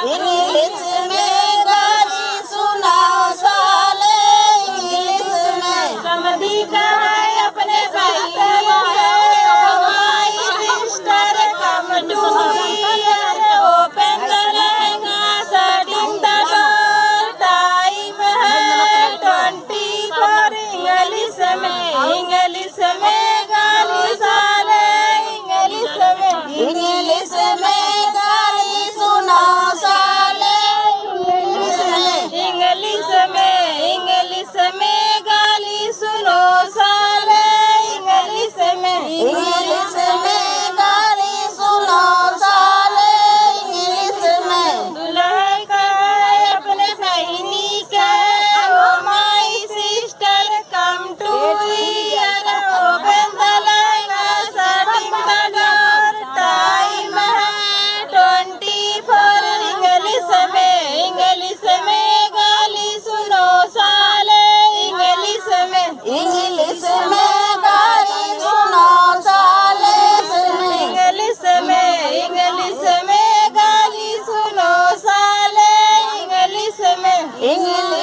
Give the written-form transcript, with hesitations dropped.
English में गाली सुनाओ साले, इंग्लिश में समधी का है अपने भाई माई sister come two open the lehenga starting the door time है 24 इंग्लिश में गाली साले इंग्लिश में गाली सुनाओ साले, इंग्लिश में गाली सुनो साले इंग्लिश इंग्लिश में गाली सुनाओ साले, इंग्लिश में दुल्हा का है अपने बहनी का oh my sister come to year open the lehenga starting the door time है 24 इंग्लिश में गाली सुनो साले इंग्लिश इंग्लिश में गाली सुनाओ साले, इंग्लिश में गाली सुनो साले इंग्लिश इंग्लिश